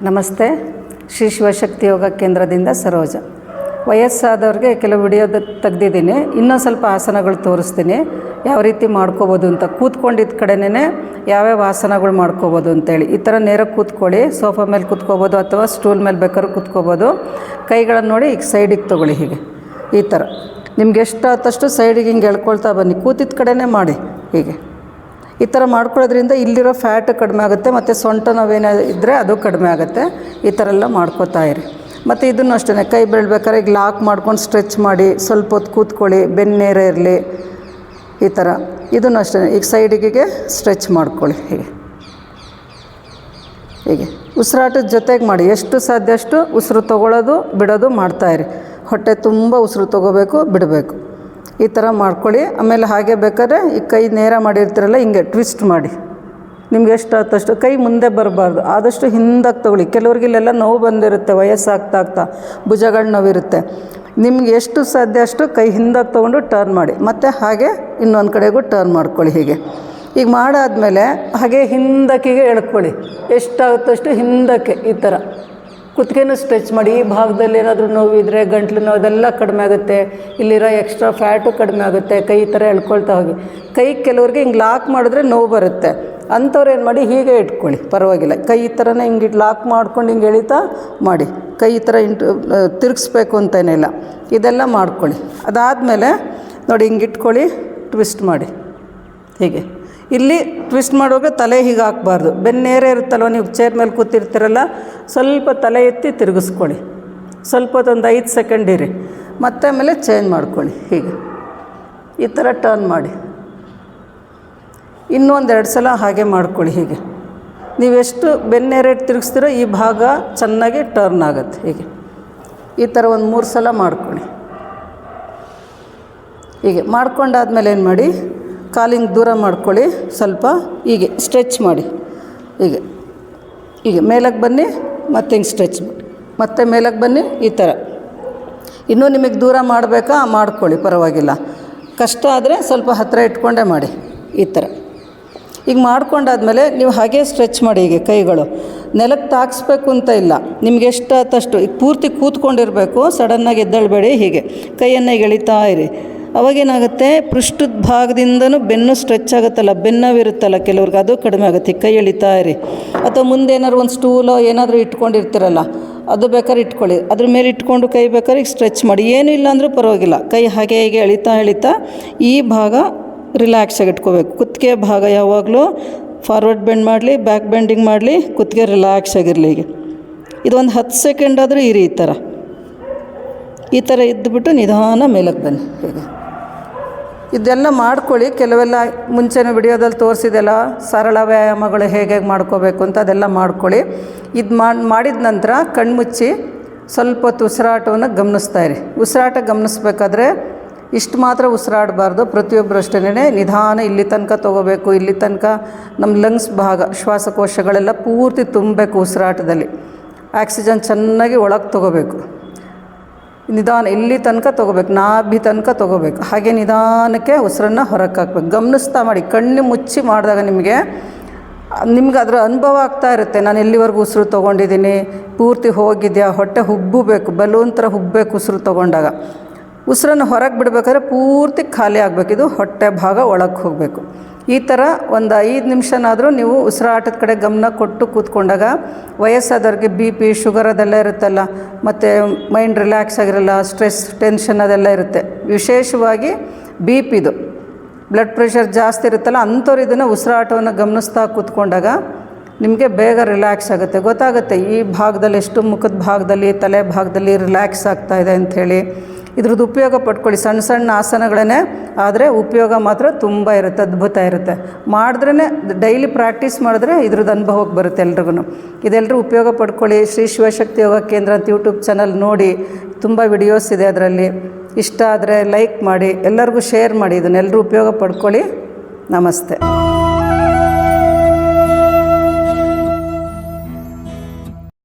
ನಮಸ್ತೆ. ಶ್ರೀ ಶಿವಶಕ್ತಿ ಯೋಗ ಕೇಂದ್ರದಿಂದ ಸರೋಜ. ವಯಸ್ಸಾದವ್ರಿಗೆ ಕೆಲವು ವಿಡಿಯೋ ತೆಗೆದಿದ್ದೀನಿ. ಇನ್ನೂ ಸ್ವಲ್ಪ ಆಸನಗಳು ತೋರಿಸ್ತೀನಿ, ಯಾವ ರೀತಿ ಮಾಡ್ಕೋಬೋದು ಅಂತ. ಕೂತ್ಕೊಂಡಿದ್ದ ಕಡೆನೇ ಯಾವ್ಯಾವ ಆಸನಗಳು ಮಾಡ್ಕೋಬೋದು ಅಂತೇಳಿ. ಈ ಥರ ನೇರ ಕೂತ್ಕೊಳ್ಳಿ. ಸೋಫಾ ಮೇಲೆ ಕೂತ್ಕೋಬೋದು ಅಥವಾ ಸ್ಟೂಲ್ ಮೇಲೆ ಬೇಕಾದ್ರೂ ಕೂತ್ಕೋಬೋದು. ಕೈಗಳನ್ನು ನೋಡಿ ಈಗ ಸೈಡಿಗೆ ತೊಗೊಳ್ಳಿ. ಹೀಗೆ ಈ ಥರ ನಿಮ್ಗೆ ಎಷ್ಟಾದಷ್ಟು ಸೈಡಿಗೆ ಹಿಂಗೆ ಎಳ್ಕೊಳ್ತಾ ಬನ್ನಿ. ಕೂತಿದ್ದ ಕಡೆನೇ ಮಾಡಿ. ಹೀಗೆ ಈ ಥರ ಮಾಡ್ಕೊಳ್ಳೋದ್ರಿಂದ ಇಲ್ಲಿರೋ ಫ್ಯಾಟ್ ಕಡಿಮೆ ಆಗುತ್ತೆ, ಮತ್ತು ಸೊಂಟ ನೋವೇನೇ ಇದ್ದರೆ ಅದು ಕಡಿಮೆ ಆಗುತ್ತೆ. ಈ ಥರ ಎಲ್ಲ ಮಾಡ್ಕೋತಾ ಇರಿ. ಮತ್ತು ಇದನ್ನು ಅಷ್ಟೇ, ಕೈ ಬೀಳ್ಬೇಕಾದ್ರೆ ಈಗ ಲಾಕ್ ಮಾಡ್ಕೊಂಡು ಸ್ಟ್ರೆಚ್ ಮಾಡಿ ಸ್ವಲ್ಪ ಹೊತ್ತು ಕೂತ್ಕೊಳ್ಳಿ, ಬೆನ್ನೇರ ಇರಲಿ. ಈ ಥರ ಇದನ್ನು ಅಷ್ಟೇ, ಈಗ ಸೈಡಿಗೆ ಸ್ಟ್ರೆಚ್ ಮಾಡ್ಕೊಳ್ಳಿ. ಹೀಗೆ ಉಸಿರಾಟದ ಜೊತೆಗೆ ಮಾಡಿ. ಎಷ್ಟು ಸಾಧ್ಯ ಅಷ್ಟು ಉಸಿರು ತೊಗೊಳ್ಳೋದು ಬಿಡೋದು ಮಾಡ್ತಾಯಿರಿ. ಹೊಟ್ಟೆ ತುಂಬ ಉಸಿರು ತೊಗೋಬೇಕು, ಬಿಡಬೇಕು. ಈ ಥರ ಮಾಡ್ಕೊಳ್ಳಿ. ಆಮೇಲೆ ಹಾಗೆ ಬೇಕಾದ್ರೆ ಈ ಕೈ ನೇರ ಮಾಡಿರ್ತೀರಲ್ಲ, ಹಿಂಗೆ ಟ್ವಿಸ್ಟ್ ಮಾಡಿ. ನಿಮ್ಗೆ ಎಷ್ಟಾದಷ್ಟು ಕೈ ಮುಂದೆ ಬರಬಾರ್ದು, ಆದಷ್ಟು ಹಿಂದಕ್ಕೆ ತೊಗೊಳ್ಳಿ. ಕೆಲವ್ರಿಗೆ ಇಲ್ಲೆಲ್ಲ ನೋವು ಬಂದಿರುತ್ತೆ, ವಯಸ್ಸಾಗ್ತಾ ಭುಜಗಳ ನೋವಿರುತ್ತೆ. ನಿಮ್ಗೆ ಎಷ್ಟು ಸಾಧ್ಯ ಅಷ್ಟು ಕೈ ಹಿಂದಕ್ಕೆ ತೊಗೊಂಡು ಟರ್ನ್ ಮಾಡಿ. ಮತ್ತು ಹಾಗೆ ಇನ್ನೊಂದು ಕಡೆಗೂ ಟರ್ನ್ ಮಾಡ್ಕೊಳ್ಳಿ. ಹೀಗೆ ಈಗ ಮಾಡಾದಮೇಲೆ ಹಾಗೆ ಹಿಂದಕ್ಕಿಗೆ ಎಳ್ಕೊಳ್ಳಿ. ಎಷ್ಟಾಗುತ್ತಷ್ಟು ಹಿಂದಕ್ಕೆ. ಈ ಥರ ಕುತ್ತಿಗೆನೂ ಸ್ಟ್ರೆಚ್ ಮಾಡಿ. ಈ ಭಾಗದಲ್ಲಿ ಏನಾದರೂ ನೋವಿದ್ದರೆ, ಗಂಟ್ಲು ನೋವು ಅದೆಲ್ಲ ಕಡಿಮೆ ಆಗುತ್ತೆ. ಇಲ್ಲಿರೋ ಎಕ್ಸ್ಟ್ರಾ ಫ್ಯಾಟು ಕಡಿಮೆ ಆಗುತ್ತೆ. ಕೈ ಈ ಥರ ಎಳ್ಕೊಳ್ತಾ ಹೋಗಿ. ಕೈ ಕೆಲವ್ರಿಗೆ ಹಿಂಗೆ ಲಾಕ್ ಮಾಡಿದ್ರೆ ನೋವು ಬರುತ್ತೆ. ಅಂಥವ್ರು ಏನು ಮಾಡಿ, ಹೀಗೆ ಇಟ್ಕೊಳ್ಳಿ, ಪರವಾಗಿಲ್ಲ. ಕೈ ಈ ಥರನೇ ಹಿಂಗೆ ಲಾಕ್ ಮಾಡ್ಕೊಂಡು ಹಿಂಗೆ ಎಳಿತಾ ಮಾಡಿ. ಕೈ ಈ ಥರ ತಿರುಗಿಸ್ಬೇಕು ಅಂತೇನಿಲ್ಲ. ಇದೆಲ್ಲ ಮಾಡ್ಕೊಳ್ಳಿ. ಅದಾದಮೇಲೆ ನೋಡಿ ಹಿಂಗೆ ಇಟ್ಕೊಳ್ಳಿ, ಟ್ವಿಸ್ಟ್ ಮಾಡಿ. ಹೀಗೆ ಇಲ್ಲಿ ಟ್ವಿಸ್ಟ್ ಮಾಡುವಾಗ ತಲೆ ಹೀಗೆ ಹಾಕಬಾರ್ದು. ಬೆನ್ನೇರೇ ಇರುತ್ತಲ್ವ, ನೀವು ಚೇರ್ ಮೇಲೆ ಕೂತಿರ್ತೀರಲ್ಲ, ಸ್ವಲ್ಪ ತಲೆ ಎತ್ತಿ ತಿರುಗಿಸ್ಕೊಳ್ಳಿ. ಸ್ವಲ್ಪ ಹೊತ್ತೊಂದು 5 ಸೆಕೆಂಡ್ ಇರಿ. ಮತ್ತೆ ಆಮೇಲೆ ಚೇಂಜ್ ಮಾಡ್ಕೊಳ್ಳಿ. ಹೀಗೆ ಈ ಥರ ಟರ್ನ್ ಮಾಡಿ. ಇನ್ನೊಂದೆರಡು ಸಲ ಹಾಗೆ ಮಾಡ್ಕೊಳ್ಳಿ. ಹೀಗೆ ನೀವೆಷ್ಟು ಬೆನ್ನೇರೆ ತಿರುಗಿಸ್ತೀರೋ ಈ ಭಾಗ ಚೆನ್ನಾಗಿ ಟರ್ನ್ ಆಗುತ್ತೆ. ಹೀಗೆ ಈ ಥರ ಒಂದು 3 ಸಲ ಮಾಡ್ಕೊಳ್ಳಿ. ಹೀಗೆ ಮಾಡ್ಕೊಂಡಾದ್ಮೇಲೆ ಏನು ಮಾಡಿ, ಕಾಲಿಂಗ್ ದೂರ ಮಾಡ್ಕೊಳ್ಳಿ. ಸ್ವಲ್ಪ ಹೀಗೆ ಸ್ಟ್ರೆಚ್ ಮಾಡಿ. ಹೀಗೆ ಮೇಲಕ್ಕೆ ಬನ್ನಿ, ಮತ್ತೆ ಹಿಂಗೆ ಸ್ಟ್ರೆಚ್ ಮಾಡಿ. ಮತ್ತೆ ಮೇಲಕ್ಕೆ ಬನ್ನಿ. ಈ ಥರ ಇನ್ನೂ ನಿಮಗೆ ದೂರ ಮಾಡಬೇಕಾ ಮಾಡ್ಕೊಳ್ಳಿ, ಪರವಾಗಿಲ್ಲ. ಕಷ್ಟ ಆದರೆ ಸ್ವಲ್ಪ ಹತ್ತಿರ ಇಟ್ಕೊಂಡೇ ಮಾಡಿ. ಈ ಥರ ಈಗ ಮಾಡ್ಕೊಂಡಾದ್ಮೇಲೆ ನೀವು ಹಾಗೆ ಸ್ಟ್ರೆಚ್ ಮಾಡಿ. ಹೀಗೆ ಕೈಗಳು ನೆಲಕ್ಕೆ ತಾಗಿಸ್ಬೇಕು ಅಂತ ಇಲ್ಲ, ನಿಮ್ಗೆ ಎಷ್ಟಾದಷ್ಟು. ಈಗ ಪೂರ್ತಿ ಕೂತ್ಕೊಂಡಿರಬೇಕು, ಸಡನ್ನಾಗಿ ಎದ್ದೇಳಬೇಡಿ. ಹೀಗೆ ಕೈಯನ್ನು ಈಗ ಎಳಿತಾ ಇರಿ. ಅವಾಗೇನಾಗುತ್ತೆ, ಪೃಷ್ಠದ ಭಾಗದಿಂದನೂ ಬೆನ್ನು ಸ್ಟ್ರೆಚ್ ಆಗುತ್ತಲ್ಲ, ಬೆನ್ನವಿರುತ್ತಲ್ಲ ಕೆಲವ್ರಿಗೆ, ಅದು ಕಡಿಮೆ ಆಗುತ್ತೆ. ಕೈ ಎಳಿತಾ ಇರಿ. ಅಥವಾ ಮುಂದೆ ಏನಾದ್ರು ಒಂದು ಸ್ಟೂಲೋ ಏನಾದರೂ ಇಟ್ಕೊಂಡಿರ್ತೀರಲ್ಲ, ಅದು ಬೇಕಾದ್ರೆ ಇಟ್ಕೊಳ್ಳಿ. ಅದ್ರ ಮೇಲೆ ಇಟ್ಕೊಂಡು ಕೈ ಬೇಕಾದ್ರೆ ಈಗ ಸ್ಟ್ರೆಚ್ ಮಾಡಿ. ಏನೂ ಇಲ್ಲ ಅಂದರೂ ಪರವಾಗಿಲ್ಲ. ಕೈ ಹಾಗೆ ಹೀಗೆ ಎಳಿತಾ ಈ ಭಾಗ ರಿಲ್ಯಾಕ್ಸಾಗಿ ಇಟ್ಕೋಬೇಕು. ಕುತ್ತಿಗೆ ಭಾಗ ಯಾವಾಗಲೂ ಫಾರ್ವರ್ಡ್ ಬೆಂಡ್ ಮಾಡಲಿ, ಬ್ಯಾಕ್ ಬೆಂಡಿಂಗ್ ಮಾಡಲಿ, ಕುತ್ತಿಗೆ ರಿಲ್ಯಾಕ್ಸ್ ಆಗಿರಲಿ. ಹೀಗೆ ಇದೊಂದು 10 ಸೆಕೆಂಡ್ ಆದರೂ ಇರಿ. ಈ ಥರ ಇದ್ದುಬಿಟ್ಟು ನಿಧಾನ ಮೇಲಕ್ಕೆ ಬನ್ನಿ. ಹೀಗೆ ಇದೆಲ್ಲ ಮಾಡ್ಕೊಳ್ಳಿ. ಕೆಲವೆಲ್ಲ ಮುಂಚೆನೇ ವಿಡಿಯೋದಲ್ಲಿ ತೋರಿಸಿದೆಲ್ಲ ಸರಳ ವ್ಯಾಯಾಮಗಳು ಹೇಗೆ ಮಾಡ್ಕೋಬೇಕು ಅಂತ, ಅದೆಲ್ಲ ಮಾಡ್ಕೊಳ್ಳಿ. ಇದು ಮಾಡಿದ ನಂತರ ಕಣ್ಮುಚ್ಚಿ ಸ್ವಲ್ಪ ಹೊತ್ತು ಉಸಿರಾಟವನ್ನು ಗಮನಿಸ್ತಾ ಇರಿ. ಉಸಿರಾಟ ಗಮನಿಸ್ಬೇಕಾದ್ರೆ ಇಷ್ಟು ಮಾತ್ರ ಉಸಿರಾಡಬಾರ್ದು. ಪ್ರತಿಯೊಬ್ಬರು ಅಷ್ಟೇ ನಿಧಾನ ಇಲ್ಲಿ ತನಕ ತೊಗೋಬೇಕು. ಇಲ್ಲಿ ತನಕ ನಮ್ಮ ಲಂಗ್ಸ್ ಭಾಗ, ಶ್ವಾಸಕೋಶಗಳೆಲ್ಲ ಪೂರ್ತಿ ತುಂಬಬೇಕು. ಉಸಿರಾಟದಲ್ಲಿ ಆಕ್ಸಿಜನ್ ಚೆನ್ನಾಗಿ ಒಳಗೆ ತೊಗೋಬೇಕು. ನಿಧಾನ ಇಲ್ಲಿ ತನಕ ತೊಗೋಬೇಕು, ನಾಭಿ ತನಕ ತೊಗೋಬೇಕು. ಹಾಗೆ ನಿಧಾನಕ್ಕೆ ಉಸಿರನ್ನು ಹೊರಕ್ಕೆ ಹಾಕ್ಬೇಕು. ಗಮನಿಸ್ತಾ ಮಾಡಿ. ಕಣ್ಣು ಮುಚ್ಚಿ ಮಾಡಿದಾಗ ನಿಮ್ಗೆ ಅದರ ಅನುಭವ ಆಗ್ತಾ ಇರುತ್ತೆ. ನಾನು ಎಲ್ಲಿವರೆಗೂ ಉಸಿರು ತೊಗೊಂಡಿದ್ದೀನಿ, ಪೂರ್ತಿ ಹೋಗಿದೆಯಾ, ಹೊಟ್ಟೆ ಹುಬ್ಬಬೇಕು, ಬಲೂನ್ ಥರ ಹುಬ್ಬಬೇಕು ಉಸಿರು ತೊಗೊಂಡಾಗ. ಉಸಿರನ್ನು ಹೊರಗೆ ಬಿಡಬೇಕಾದ್ರೆ ಪೂರ್ತಿ ಖಾಲಿ ಆಗಬೇಕು. ಇದು ಹೊಟ್ಟೆ ಭಾಗ ಒಳಗೆ ಹೋಗಬೇಕು. ಈ ಥರ ಒಂದು 5 ನಿಮಿಷನಾದರೂ ನೀವು ಉಸಿರಾಟದ ಕಡೆ ಗಮನ ಕೊಟ್ಟು ಕೂತ್ಕೊಂಡಾಗ, ವಯಸ್ಸಾದವ್ರಿಗೆ BP, ಶುಗರ್ ಅದೆಲ್ಲ ಇರುತ್ತಲ್ಲ, ಮತ್ತು ಮೈಂಡ್ ರಿಲ್ಯಾಕ್ಸ್ ಆಗಿರಲ್ಲ, ಸ್ಟ್ರೆಸ್, ಟೆನ್ಷನ್ ಅದೆಲ್ಲ ಇರುತ್ತೆ. ವಿಶೇಷವಾಗಿ BPದು, ಬ್ಲಡ್ ಪ್ರೆಷರ್ ಜಾಸ್ತಿ ಇರುತ್ತಲ್ಲ, ಅಂಥವ್ರು ಇದನ್ನು ಉಸಿರಾಟವನ್ನು ಗಮನಿಸ್ತಾ ಕೂತ್ಕೊಂಡಾಗ ನಿಮಗೆ ಬೇಗ ರಿಲ್ಯಾಕ್ಸ್ ಆಗುತ್ತೆ. ಗೊತ್ತಾಗುತ್ತೆ ಈ ಭಾಗದಲ್ಲಿ ಎಷ್ಟು, ಮುಖದ ಭಾಗದಲ್ಲಿ, ತಲೆ ಭಾಗದಲ್ಲಿ ರಿಲ್ಯಾಕ್ಸ್ ಆಗ್ತಾಯಿದೆ ಅಂಥೇಳಿ. ಇದ್ರದ್ದು ಉಪಯೋಗ ಪಡ್ಕೊಳ್ಳಿ. ಸಣ್ಣ ಸಣ್ಣ ಆಸನಗಳೇ ಆದರೆ ಉಪಯೋಗ ಮಾತ್ರ ತುಂಬ ಇರುತ್ತೆ, ಅದ್ಭುತ ಇರುತ್ತೆ. ಮಾಡಿದ್ರೇ ಡೈಲಿ ಪ್ರಾಕ್ಟೀಸ್ ಮಾಡಿದ್ರೆ ಇದ್ರದ್ದು ಅನುಭವಕ್ಕೆ ಬರುತ್ತೆ ಎಲ್ರಿಗೂ. ಇದೆಲ್ಲರೂ ಉಪಯೋಗ ಪಡ್ಕೊಳ್ಳಿ. ಶ್ರೀ ಶಿವಶಕ್ತಿ ಯೋಗ ಕೇಂದ್ರ ಅಂತ ಯೂಟ್ಯೂಬ್ ಚಾನಲ್ ನೋಡಿ, ತುಂಬ ವಿಡಿಯೋಸ್ ಇದೆ ಅದರಲ್ಲಿ. ಇಷ್ಟ ಆದರೆ ಲೈಕ್ ಮಾಡಿ, ಎಲ್ಲರಿಗೂ ಶೇರ್ ಮಾಡಿ. ಇದನ್ನೆಲ್ಲರೂ ಉಪಯೋಗ ಪಡ್ಕೊಳ್ಳಿ. ನಮಸ್ತೆ.